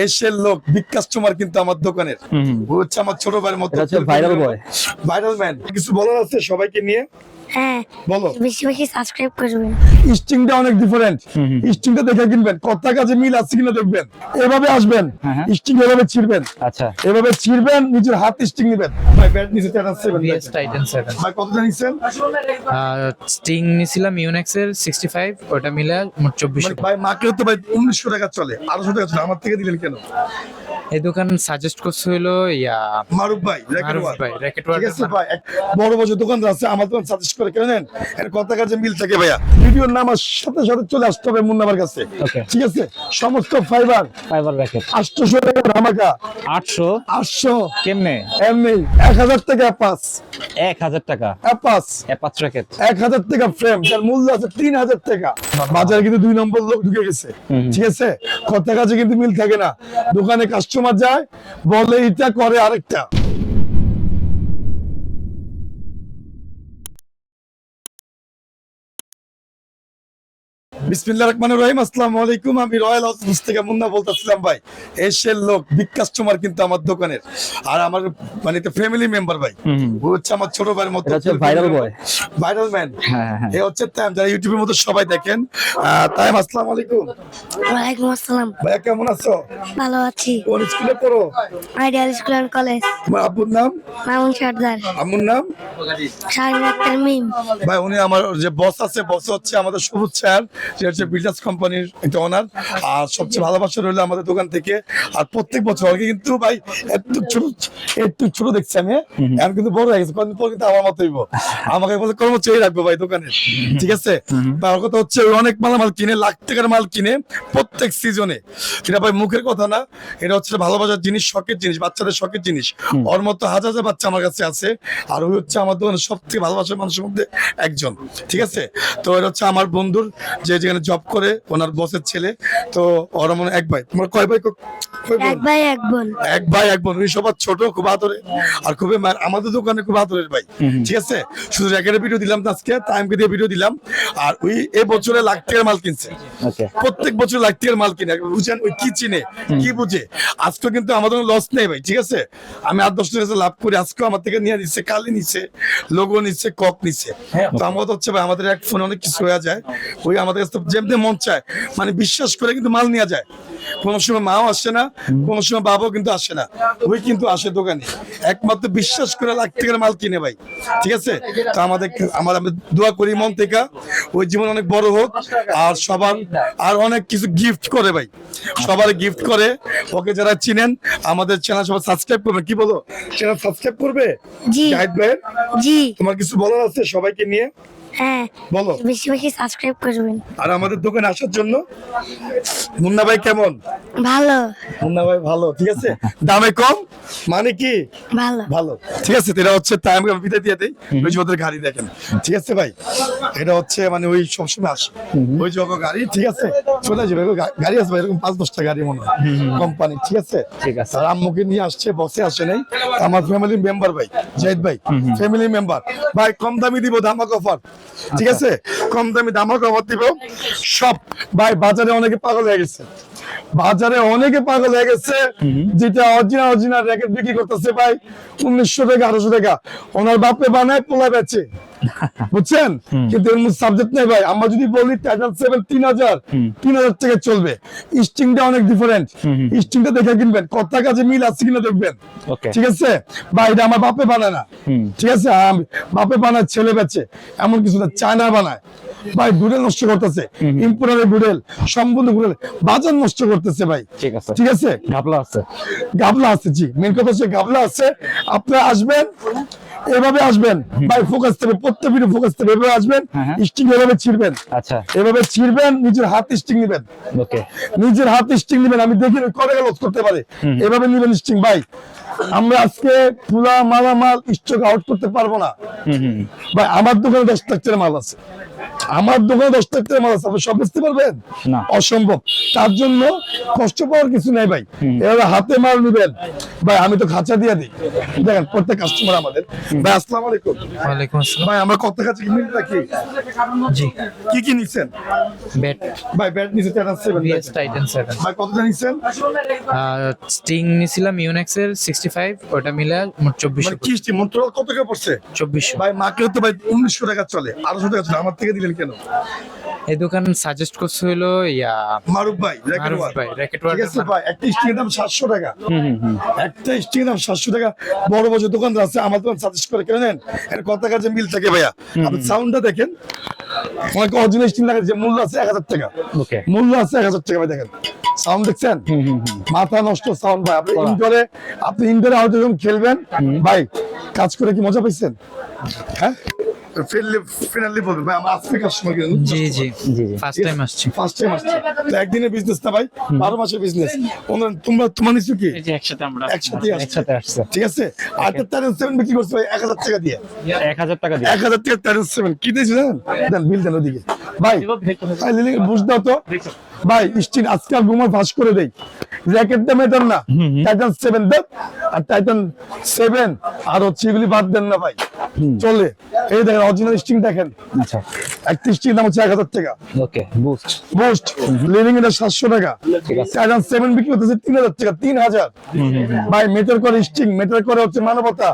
এসের লোক big customer কিন্তু আমার দোকানের ও হচ্ছে আমার ছোট ভাইয়ের মতো ভাইরাল বয়। Viral man. কিছু বলার আছে সবাইকে নিয়ে? হ্যাঁ, বলো। বেশি বেশি সাবস্ক্রাইব করবেন। স্টিংটা অনেক ডিফারেন্ট, স্টিংটা দেখে কিনবেন, কথা কাজে মিল আছে কিনা দেখবেন। এভাবে আসবেন, স্টিং এভাবে ছিড়বেন, আচ্ছা এভাবে ছিড়বেন, নিজের হাত স্টিং নেবেন। ভাই ব্যাট নিচে টাটা 7 VS Titan 7 ভাই কত জানিছেন? স্টিং নিছিলাম ইউনেক্সের 65, ওটা মিলে মোট 2400। ভাই মাকে তো ভাই 1900 টাকা চলে, 1800 টাকা চলে, আমার থেকে দিলেন কেন? এই দোকান সাজেস্ট করছে হলো মারুফ ভাই, মারুফ ভাই, র্যাকেট ঠিক আছে ভাই, এক বড় বড় দোকানদার আছে, আমার দোকান সাজেস্ট করে কেন নেন? এর কথা কাজে মিল থাকে ভাইয়া। ভিডিওর নাম সাথে সাথে চলে আসতে হবে মুন্নাবার কাছে, ঠিক আছে? সমস্ত ফাইবার র্যাকেট 800 টাকা ধামাকা, 800 কেমনে এমনি 1000 টাকা পাস, 1000 টাকা পাস পাঁচ র্যাকেট, 1000 টাকা ফ্রেম, যার মূল্য আছে 3000 টাকা। বাজারে কিন্তু 2 নম্বর লোক ঢুকে গেছে, ঠিক আছে? কথা কাজে কিন্তু মিল থাকে না। দোকানে কাস্টমার যায় বলে এটা করে আরেকটা। বিসমিল্লাহির রহমানির রহিম। আসসালামু আলাইকুম, আমি রয়্যাল হাউস থেকে মুন্না বলতেছিলাম। ভাই এসের লোক বিগ কাস্টমার কিন্তু আমার দোকানের, আর আমার মানে এটা ফ্যামিলি মেম্বার ভাই। ও হচ্ছে আমার ছোট ভাইয়ের মতো ভাইরাল বয়, ভাইরাল ম্যান। হ্যাঁ এ হচ্ছে তাইম, যারা ইউটিউবের মতো সবাই দেখেন। তাইম, আসসালামু আলাইকুম। ওয়ালাইকুম আসসালাম। ভাইয়া কেমন আছো? ভালো আছি। কোন স্কুলে পড়ো? Ideal school and college. তোমার আব্বুর নাম? মামুন সর্দার। আম্মুর নাম? শাহিন আক্তার মিম। ভাই উনি আমার যে বস আছে, বস হচ্ছে আমাদের সবুজ স্যার, যে হচ্ছে বিল্ডার্স কোম্পানির একটা ওনার। আর সবচেয়ে ভালোবাসা রইলো আমাদের দোকান থেকে। আর প্রত্যেক বছর আমাকে কিন্তু ভাই একটু ছোট দেখছি আমি, এখন কিন্তু বড় হয়ে গেছে, কদিন পর কিন্তু আমার মতোই আমাকে বলে কর্মচারী রাখবো ভাই দোকানে, ঠিক আছে? তার কথা হচ্ছে ওই অনেক মালামাল কিনে, লাখ টাকার মাল কিনে প্রত্যেক সিজনে। এটা ভাই মুখের কথা না, এটা হচ্ছে ভালোবাসার জিনিস, শখের জিনিস, বাচ্চাদের শখের জিনিস। ওর মতো হাজার হাজার বাচ্চা আমার কাছে আছে, আর ওই হচ্ছে আমার দোকানের সব থেকে ভালোবাসার মানুষের মধ্যে একজন, ঠিক আছে? তো এটা হচ্ছে আমার বন্ধুর, যে যেখানে জব করে, ওনার বসের ছেলে। তো ওরা মনে এক ভাই। তোমার কয় ভাই? এক ভাই এক বোন। এক ভাই এক বোন। উনি সবার ছোট, খুব আদরে, আর খুবই আমাদের দোকানে খুব আদরের ভাই, ঠিক আছে? শুধু র্যাকেটের ভিডিও দিলাম না আজকে, টাইমকে দিয়ে ভিডিও দিলাম। আর ওই এই বছরে লাখ টাকার মাল কিনছে, প্রত্যেক বছর লাখ টাকার মাল কিনে। বুঝছেন ওই কি চিনে কি বুঝে। আজকে কিন্তু আমাদের লস নেই ভাই, ঠিক আছে? আমি 8-10 টাকা লাভ করি, আজকেও আমার থেকে নিয়ে নিচ্ছে, কালি নিচ্ছে, লোগো নিচ্ছে, কক নিচ্ছে। তো আমাদের হচ্ছে ভাই, আমাদের এক ফোনে অনেক কিছু হয়ে যায়। ওই আমাদের কাছে যেমনি মন চায়, মানে বিশ্বাস করে কিন্তু মাল নেওয়া যায়। কোনো সময় মাও আসে না, কোনো সময় বাবাও কিন্তু আসে না, ওই কিন্তু আসে দোকানে, একমাত্র বিশ্বাস করে লাখ টাকার মাল কিনে ভাই, ঠিক আছে? তো আমাদের আমি দোয়া করি মন থেকে, ওই জীবন অনেক বড় হোক, আর সবার আর অনেক কিছু গিফট করে ভাই, সবার গিফট করে। ওকে যারা চিনেন, আমাদের চ্যানেল সবাই সাবস্ক্রাইব করবে। কি বলো, চ্যানেল সাবস্ক্রাইব করবে? জি জাহিদ ভাই, জি। তোমার কিছু বলার আছে সবাইকে নিয়ে? হ্যাঁ, বলো। বেশি বেশি সাবস্ক্রাইব করবেন। আর আমাদের দোকানে আসার জন্য। মুন্না ভাই কেমন? ভালো মুন্না ভাই ভালো, ঠিক আছে? দামে কম মানে কি ভালো ভালো, ঠিক আছে? এটা হচ্ছে তাই আমি বিদায় দিয়ে দেই। ওই যে ওদের গাড়ি দেখেন, ঠিক আছে ভাই? এটা হচ্ছে মানে ওই সবসময় আসে ওই যে গাড়ি, ঠিক আছে? চলে যাবে, গাড়ি আসবে এরকম 5-10টা গাড়ি মনে হয় কোম্পানি, ঠিক আছে? ঠিক আছে। আর আম্মুকে নিয়ে আসছে, বসে আসে নাই, আমার ফ্যামিলি মেম্বার ভাই, জাহিদ ভাই ফ্যামিলি মেম্বার ভাই। কম দামি দিব, ধামাক অফার, ঠিক আছে? কম দামি ধামাক অফার দিব সব ভাই। বাজারে অনেকে পাগল হয়ে গেছে, বাজারে অনেকে পাগল হয়ে গেছে, যেটা অরিজিনাল র্যাকেট বিক্রি করতেছে ভাই 1900 টাকা, 1800 টাকা। ওনার বাপে বানায়, পোলা বেচে, বুঝছেন? কিন্তু এর মধ্যে সাবজেক্ট নেই ভাই। আমরা যদি বলি টাইটান 7 3000 টাকা চলবে। স্টিংটা অনেক ডিফারেন্ট, স্টিংটা দেখে কিনবেন, কথা কাজে মিল আছে কিনা দেখবেন, ঠিক আছে? ভাই এটা আমার বাপে বানায় না, ঠিক আছে? বাপে বানায়, ছেলে বেচে, এমন কিছু না। চায়না বানায় ভাই, ডুডেল নষ্ট করতেছে, ইম্পোর্টারের ডুডেল, সম্পূর্ণ ডুডেল, বাজার নষ্ট করতেছে ভাই, ঠিক আছে? ঠিক আছে, গাবলা আছে, গাবলা আছে। জি, মেন কথা হচ্ছে গাবলা আছে। আপনারা আসবেন, এভাবে আসবেন ভাই, ফোকাস দেবে, প্রত্যেক ভিডিও ফোকাস দেবে। এভাবে আসবেন, স্টিং এভাবে ছিড়বেন, আচ্ছা এভাবে ছিড়বেন, নিজের হাত স্টিং নেবেন, ওকে? নিজের হাত স্টিং নেবেন, আমি দেখি করে লস করতে পারে, এভাবে নেবেন স্টিং ভাই। আমরা আজকে পুরা মালামাল স্টক আউট করতে পারবো না ভাই। আমার দোকানে 10 লাখ টাকার মাল আছে, আমার দোকানে 10 লাখ টাকার মাল আছে, আপনি সব বেচতে পারবেন? অসম্ভব। তার জন্য কষ্ট পাওয়ার কিছু নাই ভাই। এভাবে হাতে মাল নিবেন, ভাই আমি তো খাঁচা দিয়ে দিই, দেখেন প্রত্যেক কাস্টমার আমাদের। ভাই আসসালামু আলাইকুম। ওয়ালাইকুম আসসালাম। ভাই আমরা কত কাছে মিল রাখি, জি, কি কি নিছেন? ব্যাট ভাই ব্যাট নিছে টাইটান 7 বিএস টাইটান 7। ভাই কতটা নিছেন? স্টিং নিছিলাম ইউনেক্সের 65, ওটা মিলে মোট মানে 2400। কি স্টিম মোটর কত টাকা পড়ছে? 2400। ভাই মাকেও তো ভাই 1900 টাকা চলে, 1800 টাকা চলে, আমার থেকে দিলেন কেন? এই দোকান সাজেস্ট করছে হলো মারুফ ভাই মারুফ ভাই, র্যাকেট ঠিক আছে ভাই, একটা স্টিং এর দাম 700 টাকা, একটা স্টিং এর দাম 700 টাকা। বড় বড় দোকানদার আছে আমার দোকান সাজেস্ট করে কেন নেন, এর কত কাজে মিল থাকে ভাইয়া। আপনি সাউন্ডটা দেখেন, অনেক অরিজিনাল স্টিং লাগে যে মূল্য আছে 1000 টাকা, ওকে মূল্য আছে 1000 টাকা। ভাই দেখেন সাউন্ড দেখছেন, মাথা নষ্ট সাউন্ড ভাই। আপনি ইনডোরে আউটডোরে যখন খেলবেন ভাই, কাজ করে কি মজা পাইছেন? হ্যাঁ ফিনালি বলবেন ভাই, আমার আজকে কাস্টমার কিন্তু জি জি জি জি ফার্স্ট টাইম আসছি। ফার্স্ট টাইম আসছে, তো একদিনের বিজনেস না ভাই, 12 মাসের বিজনেস। তোমার নিচ্ছ কি এই যে একসাথে আমরা একসাথে আসছে, একসাথে আসছে ঠিক আছে। আর টাইটান 7 বিক্রি করছে ভাই 1000 টাকা দিয়ে, 1000 টাকা দিয়ে 1000 টাকা টাইটান 7 কি দিয়েছে জানেন? দেন বিল দেন ওদিকে ভাই, ভাই লিলিং বুঝ দাও তো ভাই। স্টিল আজকাল ঘুমার ভাস করে দেই, র্যাকেট দাম এটার না, টাইটান 7 দেন, আর টাইটান 7 আর হচ্ছে এগুলি বাদ দেন না ভাই, চলে। এই দেখেন অরিজিনাল স্টিং দেখেন, আচ্ছা একটা স্টিং দাম হচ্ছে 1000 টাকা, ওকে বুস্ট বুস্ট লিভিং এটা 700 টাকা, ঠিক আছে টাইটান 7 বিক্রি করতেছে 3000 টাকা, 3000 ভাই। মেটার করে স্টিং, মেটার করে হচ্ছে মানবতা,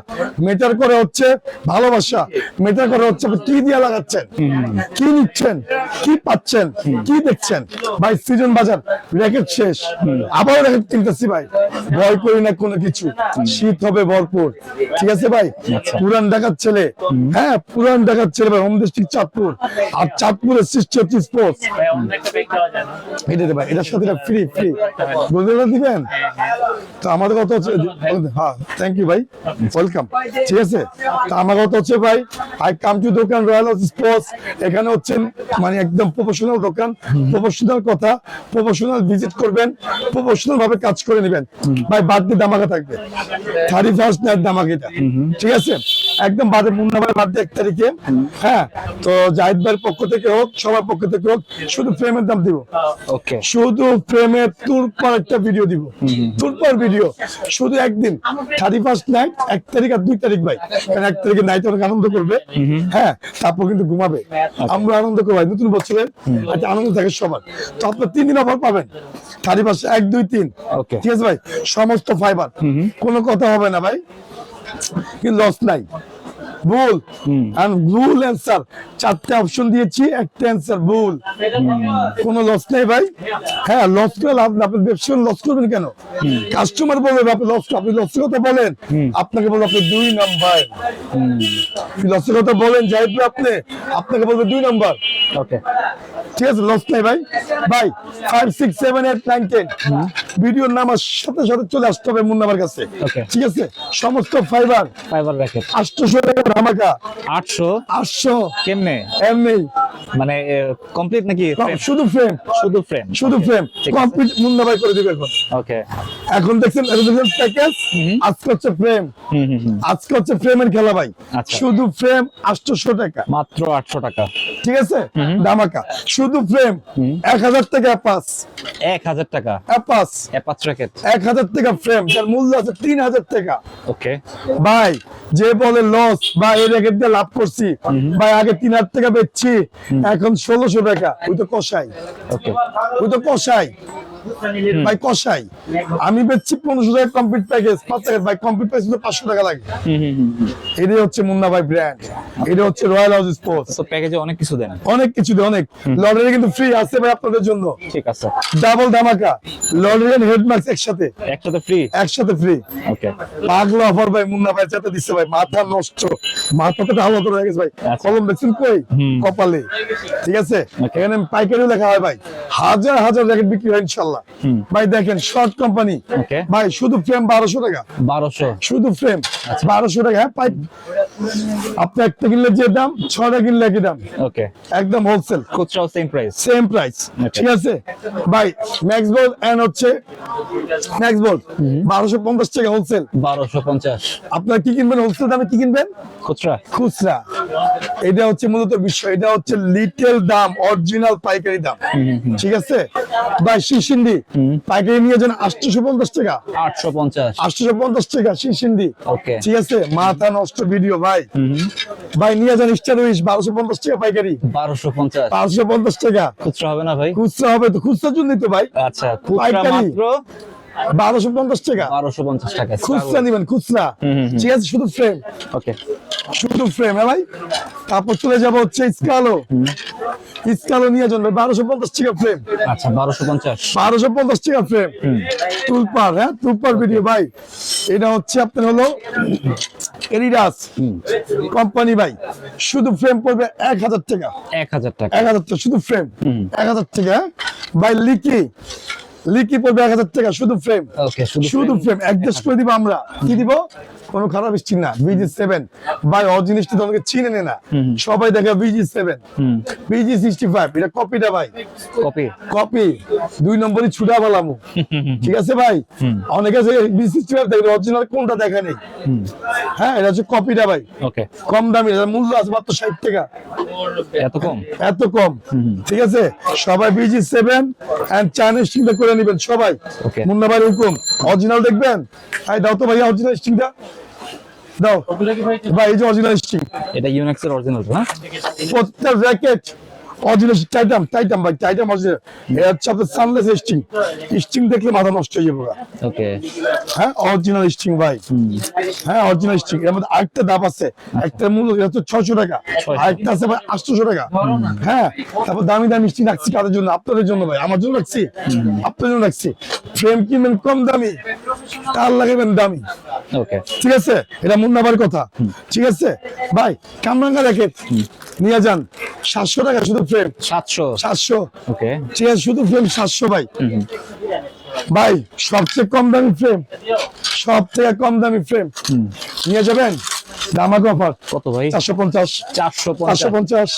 মেটার করে হচ্ছে ভালোবাসা, মেটার করে হচ্ছে আপনি কি দিয়ে লাগাচ্ছেন, কি নিচ্ছেন, কি পাচ্ছেন, কি দেখছেন ভাই। সিজন বাজার র্যাকেট শেষ, আবার র্যাকেট কিনতেছি ভাই, ভয় করি না কোনো কিছু, শীত হবে ভরপুর, ঠিক আছে ভাই। পুরান ঢাকার ছেলে, হ্যাঁ পুরান ঢাকার ছেলে ভাই, হোম ডিস্ট্রিক্ট চাঁদপুর, আর চাঁদপুরের সৃষ্টি হচ্ছে স্পোর্টস। এটা ভাই, এটার সাথে ফ্রি ফ্রি বলতে দিবেন তো আমাদের কথা হচ্ছে। হ্যাঁ থ্যাংক ইউ ভাই, ওয়েলকাম, ঠিক আছে। তো আমার কথা হচ্ছে ভাই, আই কাম টু দোকান রয়্যাল স্পোর্টস, এখানে হচ্ছে মানে একদম প্রফেশনাল দোকান, প্রফেশনাল কথা, প্রফেশনাল ভিজিট করবেন, প্রফেশনাল ভাবে কাজ করে নেবেন ভাই। বাড়তি দামাকা থাকবে, 31st নাইট দামাকা এটা, ঠিক আছে একদম বাদে মুন্না ভাই বার্থডে 1 তারিখে। হ্যাঁ তো জাহিদ ভাইয়ের পক্ষ থেকে হোক, সবার পক্ষ থেকে হোক, শুধু ফ্রেমের দাম দিব, ওকে শুধু ফ্রেমের তুরপার একটা ভিডিও দিব, তুরপার ভিডিও শুধু একদিন 31st নাইট, 1 তারিখ আর 2 তারিখ ভাই, কারণ 1 তারিখে নাইট অনেক আনন্দ করবে, হ্যাঁ তারপর কিন্তু ঘুমাবে, আমরা আনন্দ করবো ভাই, নতুন বছরের একটা আনন্দ থাকে সবার। তো আপনার 3 দিন অফার পাবেন, 31, 1, 2, 3, ওকে ঠিক আছে ভাই। সমস্ত ফাইবার, কোনো কথা হবে না ভাই, কিন্তু লস নাই। ভুল আর ভুল অ্যান্সার, 4টে অপশন দিয়েছি, একটা অ্যান্সার ভুল, কোনো লস নেই ভাই। হ্যাঁ লস করে লাভ না, আপনি ব্যবসা লস করবেন কেন? কাস্টমার বলবে আপনি লস, আপনি লসের কথা বলেন, আপনাকে বলবো আপনি 2 নাম্বার, লসের কথা বলেন যাইবে আপনি, আপনাকে বলবে 2 নাম্বার, ওকে ঠিক আছে লস নাই ভাই। ভাই 5, 6, 7, 8, 9, 10 ভিডিওর নামার সাথে সাথে চলে আসতে হবে মুন্নাবার কাছে, Okay. ঠিক আছে। সমস্ত ফাইবার ফাইবার র্যাকেট 800 টাকা ধামাকা, 800 800 কেমনে এমনি মানে কমপ্লিট নাকি frame? শুধু ফ্রেম, শুধু ফ্রেম শুধু ফ্রেম ঠিক আছে। কমপ্লিট মুন্না ভাই করে দিবে এখন। ওকে এখন দেখছেন প্যাকেজ, আজকে হচ্ছে ফ্রেম, আজকে হচ্ছে ফ্রেমের খেলা ভাই, আচ্ছা। শুধু ফ্রেম 800 টাকা, মাত্র 800 টাকা, ঠিক আছে ধামাকা, শুধু ফ্রেম 1000 টাকা পাস, 1000 টাকা পাস অ্যাপাচ র্যাকেট 1000 টাকা ফ্রেম, যার মূল্য আছে 3000 টাকা। ওকে ভাই যে বলে লস বা এই র্যাকেট দিয়ে লাভ করছি ভাই, আগে 3000 টাকা বেচছি, এখন 1600 টাকা, ওই তো কষাই, ওকে ওই তো কষাই ভাই, কষাই। আমি বেচছি 1500 টাকা কমপ্লিট প্যাকেজ, 5 টাকা ভাই, কমপ্লিট প্যাকেজ 500 টাকা লাগে। এটাই হচ্ছে মুন্না ভাই ব্র্যান্ড, এটা হচ্ছে রয়্যাল হাউস স্পোর্টস। তো প্যাকেজে অনেক কিছু দেন, অনেক কিছু দেয়, অনেক লটারি কিন্তু ফ্রি আছে ভাই আপনাদের জন্য, ঠিক আছে ডাবল ধামাকা, লটারি এন্ড হেডমার্কস একসাথে, একসাথে ফ্রি, একসাথে ফ্রি। ওকে পাগলা অফার ভাই, মুন্না ভাই যাতে দিচ্ছে ভাই, মাথা নষ্ট, মাথাটা হাওয়া করে গেছে ভাই। আচ্ছা। কলম দেখছেন কই কপালে, ঠিক আছে এখানে পাইকারিও লেখা হয় ভাই, হাজার হাজার র্যাকেট বিক্রি হয় ইনশাআল্লাহ ভাই। দেখেন শর্ট কোম্পানি ওকে ভাই, শুধু ফ্রেম 1200 টাকা, 1200 শুধু ফ্রেম 1200 টাকা, হ্যাঁ পাইপ আপনি একটা কিনলে যে দাম, 6টা কিনলে একই দাম, ওকে, একদম হোলসেল, খুচরাও সেম প্রাইস। Same price. ঠিক আছে ভাই, ম্যাক্স বল এন্ড হচ্ছে ম্যাক্স বল 1250 টাকা হোলসেল। 1250। আপনারা কি কিনবেন হোলসেল দামে, কি কিনবেন খুচরা। খুচরা। এটা হচ্ছে মূলত বিষয়, এটা হচ্ছে লিটেল দাম, অরিজিনাল পাইকারি দাম। ঠিক আছে ভাই, শিশিন্দি পাইকারি নিয়ে যান 850 টাকা, 850। 850 টাকা শিশিন্দি। ওকে। ঠিক আছে, মাথা নষ্ট ভিডিও ভাই। ভাই নিয়ে যান স্টার উইশ 1250 টাকা পাইকারি, 1250। 550 টাকা খুচরা হবে না ভাই? খুচরা হবে তো, খুচরা জন্য তো ভাই আচ্ছা, খুচরা পাইকারি। মাত্র 1250 টাকা 1250 টাকা। খুচরা নিবেন, খুচরা। ঠিক আছে, শুধু ফ্রেম, ওকে, শুধু ফ্রেম। হ্যাঁ ভাই, তারপর চলে যাবো হচ্ছে স্কালো। স্কালো নিয়ে যান ভাই 1250 টাকা ফ্রেম, আচ্ছা 1250। 1250 টাকা ফ্রেম। টুলপার, হ্যাঁ টুলপার ভিডিও ভাই। এটা হচ্ছে আপনার হলো এডিডাস কোম্পানি ভাই, শুধু ফ্রেম পড়বে 1000 টাকা, 1000 টাকা। 1000 টাকা শুধু ফ্রেম, 1000 টাকা। হ্যাঁ? ভাই লিকি, লিকি পড়বে 1000 টাকা শুধু ফ্রেম, ওকে, শুধু ফ্রেম। অ্যাডজাস্ট করে দিব আমরা, কি দিব, কোনো খারাপ স্টিং না। VG7 ভাই, অরিজিনালিটি তো অনেকে চিনে না, সবাই দেখে VG7, VG65 এটা কপিটা ভাই, কপি। কপি 2 নম্বরই ছুটা বলামু। ঠিক আছে ভাই, অনেকে আছে VG65 দেখে, অরিজিনাল কোনটা দেখা নেই। হ্যাঁ, এটা হচ্ছে কপিটা ভাই, ওকে, কম দামি, এটার মূল্য আছে মাত্র 60 টাকা, এত কম? এত কম। ঠিক আছে, সবাই VG7 এন্ড চাইনিজ স্টিংটা করে নেবেন সবাই। Okay. মুন্না ভাই হুকুম, অরিজিনাল দেখবেন। ভাই দাও তো ভাই অরিজিনাল স্টিংটা দাও ভাই, এই যে অরিজিনাল স্টিং, এটা ইউনেক্স এর অরিজিনাল না? প্রত্যেক র্যাকেট অরিজিনাল টাইটাম, টাইটাম ভাই, টাইটাম অরিজিনাল। এটা হচ্ছে আপনার সানলেস স্টিং, স্টিং দেখলে মাথা নষ্ট হয়ে যাবে। ওকে, হ্যাঁ, অরিজিনাল স্টিং ভাই। হ্যাঁ, অরিজিনাল স্টিং। এর মধ্যে আরেকটা দাম আছে, একটা মূল্য হচ্ছে 600 টাকা, আরেকটা আছে ভাই 800 টাকা। হ্যাঁ, তারপর দামি দামি স্টিং রাখছি কাদের জন্য, আপনাদের জন্য ভাই, আমার জন্য রাখছি, আপনাদের জন্য রাখছি। ফ্রেম কিনবেন কম দামি, তার লাগাবেন দামি। ওকে, ঠিক আছে, এটা মুন্নাবার কথা। ঠিক আছে ভাই, কামরাঙ্গা র্যাকেট নিয়ে যান 700 টাকা শুধু ফ্রেম, 700। 700। ওকে, ঠিক আছে, শুধু ফ্রেম 700 ভাই। ভাই সবচেয়ে কম দামি ফ্রেম, সব থেকে কম দামি ফ্রেম নিয়ে যাবেন, দামাক অফার কত ভাই? 450, 450। 450,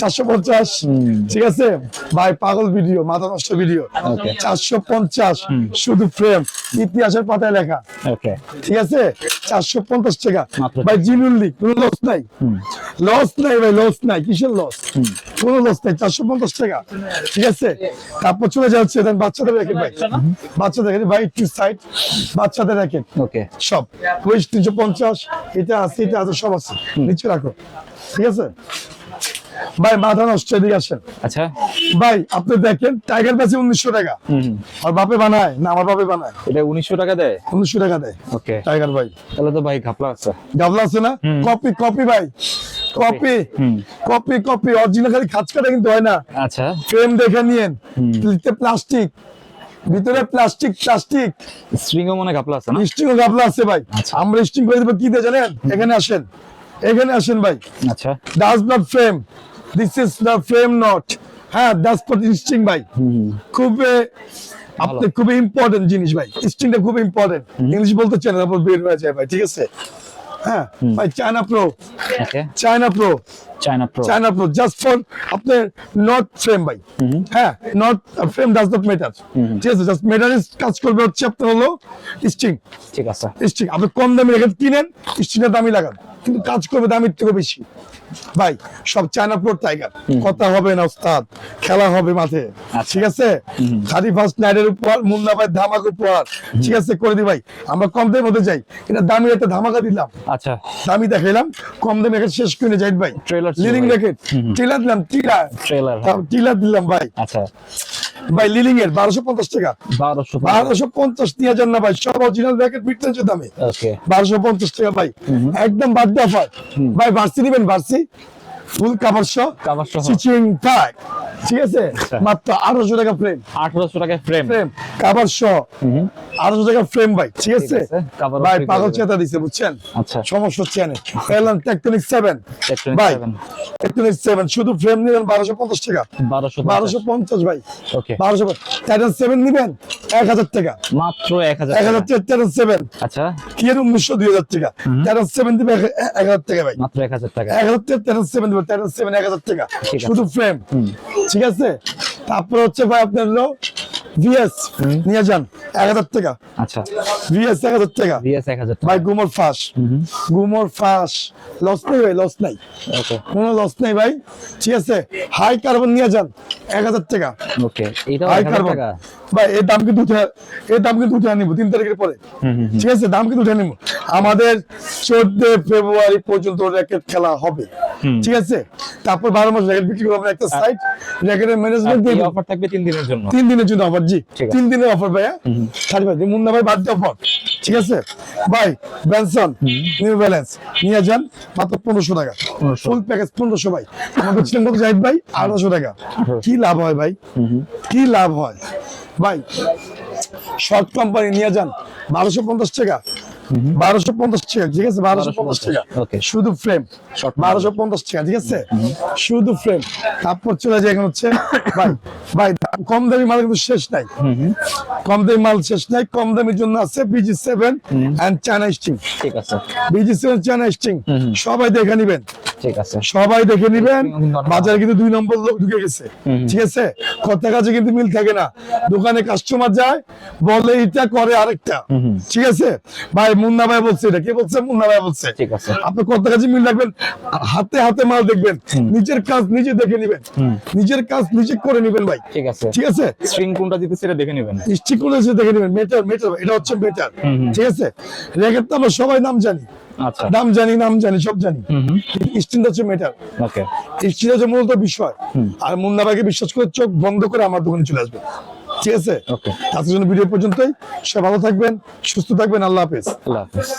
450। ঠিক আছে ভাই, পাগল ভিডিও, মাথা নষ্ট ভিডিও। 450 শুধু ফ্রেম, ইতিহাসের পাতায় লেখা। ওকে, ঠিক আছে, 450 টাকা মাত্র। ভাই, জিনুল্লি, কোনো লস নাই, লস নাই ভাই, লস নাই, কিসের লস, কোনো লস নাই, 450 টাকা। ঠিক আছে, তারপর চলে যাচ্ছে বাচ্চাদের র্যাকেট ভাই, বাচ্চাদের র্যাকেট ভাই, টু সাইড বাচ্চাদের র্যাকেট ওকে, সব ওয়েস্ট 350, এটা আছে, এটা আছে, সব আছে, নিচে রাখো। ঠিক আছে ভাই, মাথা নষ্ট, এদিকে আসেন আচ্ছা। ভাই। আপনি দেখেন টাইগার প্যাসে 1900 টাকা, আর বাপে বানায় না, আমার বাপে বানায়, এটা 1900 টাকা দেয়? 1900 টাকা দেয় ওকে, টাইগার ভাই। তাহলে তো ভাই ঘাপলা আছে। গাবলা আছে না, কপি, কপি ভাই, কপি, কপি, কপি। অরিজিনাল খালি খাঁচ কাটা কিন্তু হয় না, আচ্ছা, ফ্রেম দেখে নিয়েন, প্লাস্টিক, ভিতরে প্লাস্টিক, প্লাস্টিক স্ট্রিংও মনে ঘাপলা আছে না? স্টিং ও গাবলা আছে ভাই। আচ্ছা। আমরা স্টিং করে দেবো কি দিয়ে জানেন, এখানে আসেন, এখানে আসেন ভাই। আচ্ছা, does not frame, this is the frame not. হ্যাঁ, দ্যাটস ফর স্টিং ভাই। খুব আপনি খুবই ইম্পর্টেন্ট জিনিস ভাই, স্টিংটা খুব ইম্পর্টেন্ট। ইংলিশ বলতে চান, তারপর বের হয়ে যায় ভাই। ঠিক আছে, হ্যাঁ ভাই, China pro, okay, China pro, China pro. China pro just for আপনার নট ফ্রেম ভাই। হ্যাঁ, not frame does not matter. ঠিক আছে, জাস্ট ম্যাটার কাজ করবে হচ্ছে আপনার হলো স্টিং, ঠিক আছে, স্টিং। আপনি কম দামি রেখে কিনেন, স্টিংটা দামি লাগান, কিন্তু কাজ করবে দামির থেকে বেশি ভাই। সব চায়না প্রো টাইগার, কথা হবে না ওস্তাদ, খেলা হবে মাঠে। ঠিক আছে, 31st নাইটের উপর মুন্না ভাই ধামাকা উপহার। ঠিক আছে, করে দি ভাই, আমরা কম দামের মধ্যে যাই, এটা দামি একটা ধামাকা দিলাম, আচ্ছা, দামি দেখাইলাম, কম দামে রেখে শেষ করে যাই ভাই। ট্রেলার ছিল লিলিং ভাই। রেখে টিলার দিলাম, টিলার, ট্রেলার। টিলার দিলাম ভাই। আচ্ছা ভাই লিলিং এর 1250 টাকা, 1250। 1250 নিয়ে যান না ভাই, সব অরিজিনাল র্যাকেট বিটনেসের দামে। ওকে, 1250 টাকা ভাই, একদম বার্থডে অফার ভাই। ভার্সি নিবেন, ভার্সি ফুল কাভার সহ Cover সহ। স্টিচিং প্যাক, ঠিক আছে আচ্ছা। মাত্র 1800 টাকা ফ্রেম, 1800 টাকায় ফ্রেম। ফ্রেম কাভার সহ 1800 টাকা ফ্রেম ভাই, ঠিক আছে আছে, cover ও ভাই free পাগল করে চেতা দিছে বুঝছেন, আচ্ছা। সমস্যা হচ্ছে না। এলাম টেকটনিক 7 Tectonic ভাই 7 টেকটনিক 7 শুধু ফ্রেম নিবেন 1250 টাকা, 1250 ভাই, ওকে 1200 টাইটান 7 নিবেন 1000 টাকা, মাত্র 1000 1000 টাকা। টাকা টাইটান 7 আচ্ছা, কি এর 1900 2000 টাকা, টাইটান 7 দিবে 1000 টাকা ভাই, মাত্র 1000 টাকা। 1000 টাকা টাইটান 7 দিবে, টাইটান 7 1000 টাকা ঠিক আছে। শুধু ফ্রেম, ঠিক আছে। তারপর হচ্ছে ভাই আপনার হলো ভিএস নিয়ে যান 1000 টাকা, আচ্ছা, ভিএস 1000 টাকা VS 1000 টাকা। ভাই গুমর ফাঁস, গুমর ফাঁস লস নেই ভাই, লস নাই, ওকে কোনো লস নেই ভাই, ঠিক আছে। হাই কার্বন নিয়ে যান 1000 টাকা, ওকে, এটাও হাই 1000 কার্বন টাকা। ভাই এর দাম কিন্তু উঠে নিব 3 তারিখের পরে, ঠিক আছে দাম কিন্তু উঠে নিব। আমাদের 14 ফেব্রুয়ারি পর্যন্ত র্যাকেট খেলা হবে, ঠিক আছে। তারপর 12 মাস র্যাকেট বিক্রি করবো একটা সাইট, র্যাকেটের ম্যানেজমেন্ট দিয়ে এই অফার থাকবে 3 দিনের জন্য। 3 দিনের জন্য অফার, জি ঠিক আছে। 3 দিনের অফার ভাইয়া, খালি ভাই মুন্না ভাই বাদ দিয়ে অফার, ঠিক আছে ভাই। ব্যানসন নিউ ব্যালেন্স নিয়ে যান মাত্র 1500 টাকা, 1500 ফুল প্যাকেজ 1500 ভাই। আমাদের ছিলেন জাহিদ ভাই 1800 টাকা, কি লাভ হয় ভাই, কি লাভ হয় ভাই। শর্ট কোম্পানি নিয়ে যান 1250 টাকা, 1250 টাকা, ঠিক আছে 1250 টাকা ওকে। শুধু ফ্রেম, Short 1250 টাকা, ঠিক আছে শুধু ফ্রেম। তারপর চলে যায় এখন হচ্ছে ভাই, ভাই কম দামি মাল কিন্তু শেষ নাই, কম দামি মাল শেষ নাই। কম দামের জন্য আছে BG7 এন্ড চায়না স্টিং, ঠিক আছে, BG7 চায়না স্টিং সবাই দেখে নিবেন, ঠিক আছে। সবাই দেখে নিবেন। বাজারে কিন্তু 2 নম্বর লোক ঢুকে গেছে, ঠিক আছে কথা কাজে কিন্তু মিল থাকে না। দোকানে কাস্টমার যায় বলে এটা করে আরেকটা, ঠিক আছে ভাই। মুন্না ভাই বলছে, এটা কে বলছে, মুন্না ভাই বলছে, ঠিক আছে। আপনি কথা কাজে মিল রাখবেন, হাতে হাতে মাল দেখবেন, নিজের কাজ নিজে দেখে নিবেন, নিজের কাজ নিজে করে নিবেন ভাই, ঠিক আছে। ঠিক আছে। স্ট্রিং কোনটা দিতেছে এটা দেখে নেবেন। স্টিক করে এসে দেখে নিবেন, মেটার মেটার এটা হচ্ছে মেটার, ঠিক আছে। র্যাকেট তো আমরা সবাই নাম জানি, আচ্ছা, নাম জানি সব জানি, স্টিনটা হচ্ছে মেটার, ওকে, স্টিল হচ্ছে মূলত বিষয়। আর মুন্না ভাইকে বিশ্বাস করে চোখ বন্ধ করে আমার দোকানে চলে আসবে, ঠিক আছে। ওকে, তার জন্য ভিডিও পর্যন্তই, সবাই ভালো থাকবেন, সুস্থ থাকবেন, আল্লাহ হাফেজ। আল্লাহ হাফেজ।